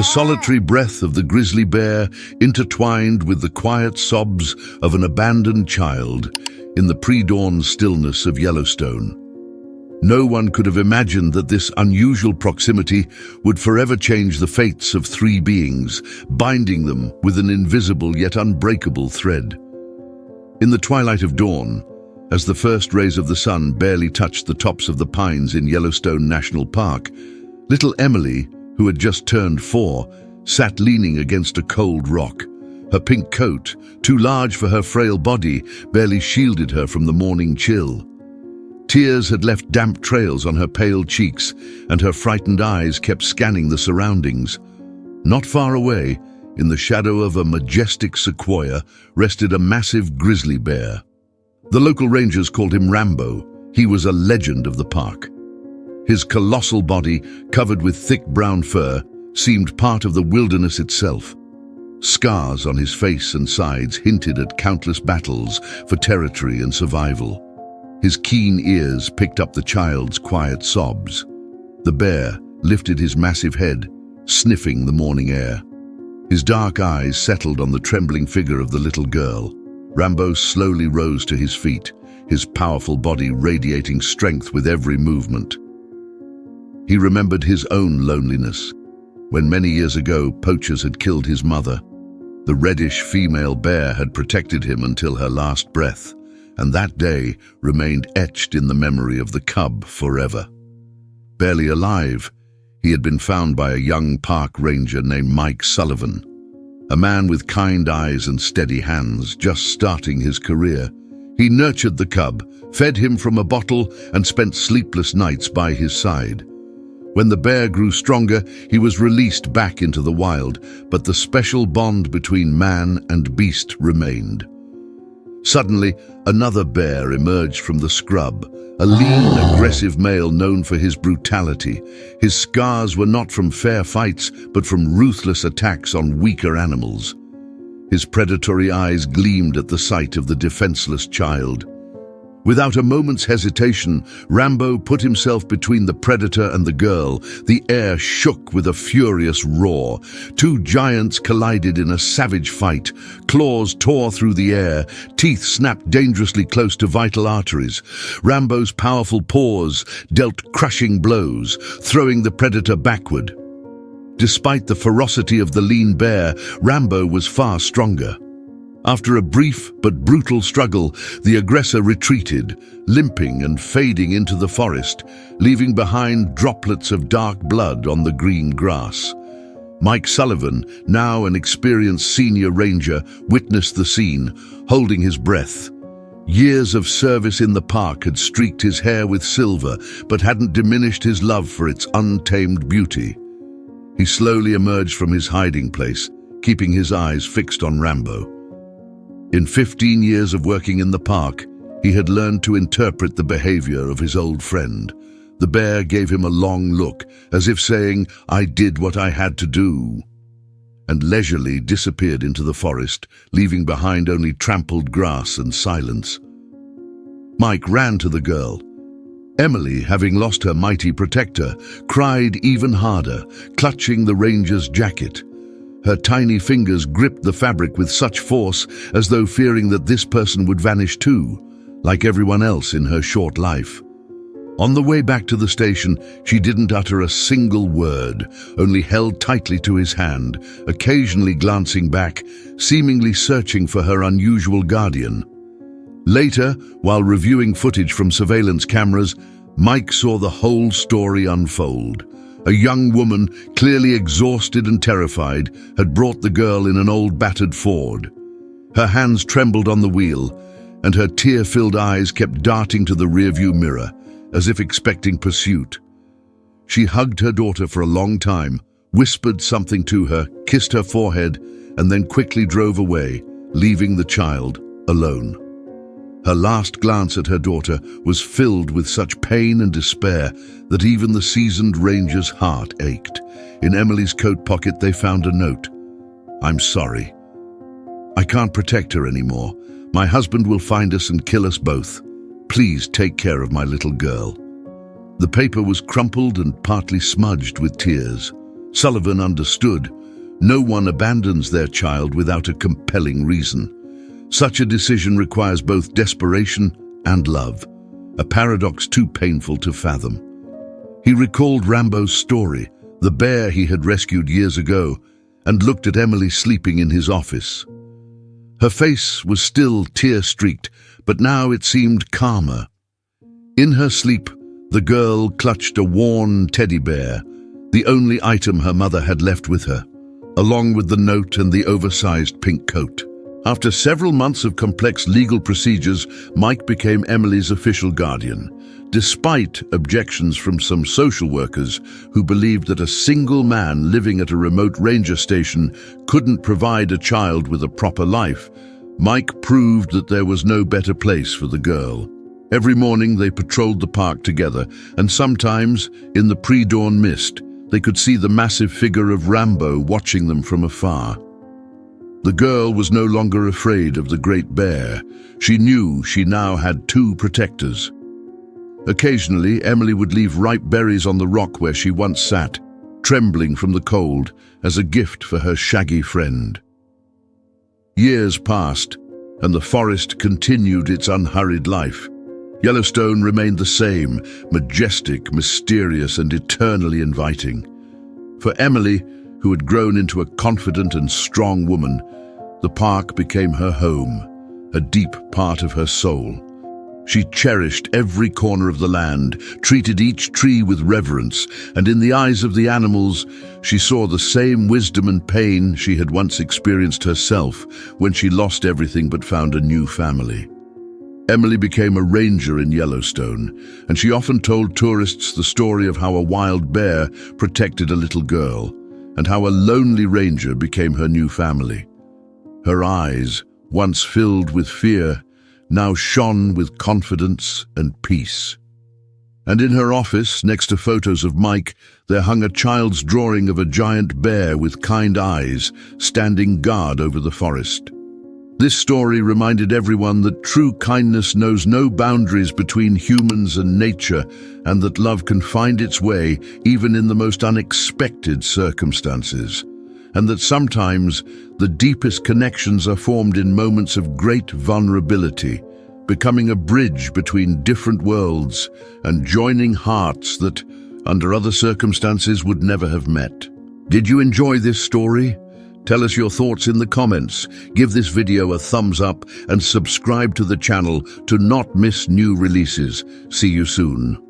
The solitary breath of the grizzly bear intertwined with the quiet sobs of an abandoned child in the pre-dawn stillness of Yellowstone. No one could have imagined that this unusual proximity would forever change the fates of three beings, binding them with an invisible yet unbreakable thread. In the twilight of dawn, as the first rays of the sun barely touched the tops of the pines in Yellowstone National Park, little Emily, who had just turned 4, sat leaning against a cold rock. Her pink coat, too large for her frail body, barely shielded her from the morning chill. Tears had left damp trails on her pale cheeks, and her frightened eyes kept scanning the surroundings. Not far away, in the shadow of a majestic sequoia, rested a massive grizzly bear. The local rangers called him Rambo. He was a legend of the park. His colossal body, covered with thick brown fur, seemed part of the wilderness itself. Scars on his face and sides hinted at countless battles for territory and survival. His keen ears picked up the child's quiet sobs. The bear lifted his massive head, sniffing the morning air. His dark eyes settled on the trembling figure of the little girl. Rambo slowly rose to his feet, his powerful body radiating strength with every movement. He remembered his own loneliness, when many years ago poachers had killed his mother. The reddish female bear had protected him until her last breath, and that day remained etched in the memory of the cub forever. Barely alive, he had been found by a young park ranger named Mike Sullivan, a man with kind eyes and steady hands, just starting his career. He nurtured the cub, fed him from a bottle, and spent sleepless nights by his side. When the bear grew stronger, he was released back into the wild, but the special bond between man and beast remained. Suddenly, another bear emerged from the scrub, a lean, aggressive male known for his brutality. His scars were not from fair fights, but from ruthless attacks on weaker animals. His predatory eyes gleamed at the sight of the defenseless child. Without a moment's hesitation, Rambo put himself between the predator and the girl. The air shook with a furious roar. Two giants collided in a savage fight. Claws tore through the air. Teeth snapped dangerously close to vital arteries. Rambo's powerful paws dealt crushing blows, throwing the predator backward. Despite the ferocity of the lean bear, Rambo was far stronger. After a brief but brutal struggle, the aggressor retreated, limping and fading into the forest, leaving behind droplets of dark blood on the green grass. Mike Sullivan, now an experienced senior ranger, witnessed the scene, holding his breath. Years of service in the park had streaked his hair with silver, but hadn't diminished his love for its untamed beauty. He slowly emerged from his hiding place, keeping his eyes fixed on Rambo. In 15 years of working in the park, he had learned to interpret the behavior of his old friend. The bear gave him a long look, as if saying, "I did what I had to do," and leisurely disappeared into the forest, leaving behind only trampled grass and silence. Mike ran to the girl. Emily, having lost her mighty protector, cried even harder, clutching the ranger's jacket. Her tiny fingers gripped the fabric with such force as though fearing that this person would vanish too, like everyone else in her short life. On the way back to the station, she didn't utter a single word, only held tightly to his hand, occasionally glancing back, seemingly searching for her unusual guardian. Later, while reviewing footage from surveillance cameras, Mike saw the whole story unfold. A young woman, clearly exhausted and terrified, had brought the girl in an old battered Ford. Her hands trembled on the wheel, and her tear-filled eyes kept darting to the rearview mirror, as if expecting pursuit. She hugged her daughter for a long time, whispered something to her, kissed her forehead, and then quickly drove away, leaving the child alone. Her last glance at her daughter was filled with such pain and despair that even the seasoned ranger's heart ached. In Emily's coat pocket they found a note. "I'm sorry. I can't protect her anymore. My husband will find us and kill us both. Please take care of my little girl." The paper was crumpled and partly smudged with tears. Sullivan understood. No one abandons their child without a compelling reason. Such a decision requires both desperation and love, a paradox too painful to fathom. He recalled Rambo's story, the bear he had rescued years ago, and looked at Emily sleeping in his office. Her face was still tear-streaked, but now it seemed calmer. In her sleep, the girl clutched a worn teddy bear, the only item her mother had left with her, along with the note and the oversized pink coat. After several months of complex legal procedures, Mike became Emily's official guardian, despite objections from some social workers who believed that a single man living at a remote ranger station couldn't provide a child with a proper life. Mike proved that there was no better place for the girl. Every morning they patrolled the park together, and sometimes, in the pre-dawn mist, they could see the massive figure of Rambo watching them from afar. The girl was no longer afraid of the great bear. She knew she now had two protectors. Occasionally, Emily would leave ripe berries on the rock where she once sat, trembling from the cold, as a gift for her shaggy friend. Years passed, and the forest continued its unhurried life. Yellowstone remained the same, majestic, mysterious, and eternally inviting. For Emily, who had grown into a confident and strong woman, the park became her home, a deep part of her soul. She cherished every corner of the land, treated each tree with reverence, and in the eyes of the animals, she saw the same wisdom and pain she had once experienced herself when she lost everything but found a new family. Emily became a ranger in Yellowstone, and she often told tourists the story of how a wild bear protected a little girl, and how a lonely ranger became her new family. Her eyes, once filled with fear, now shone with confidence and peace. And in her office, next to photos of Mike, there hung a child's drawing of a giant bear with kind eyes, standing guard over the forest. This story reminded everyone that true kindness knows no boundaries between humans and nature, and that love can find its way even in the most unexpected circumstances, and that sometimes the deepest connections are formed in moments of great vulnerability, becoming a bridge between different worlds and joining hearts that, under other circumstances, would never have met. Did you enjoy this story? Tell us your thoughts in the comments, give this video a thumbs up, and subscribe to the channel to not miss new releases. See you soon.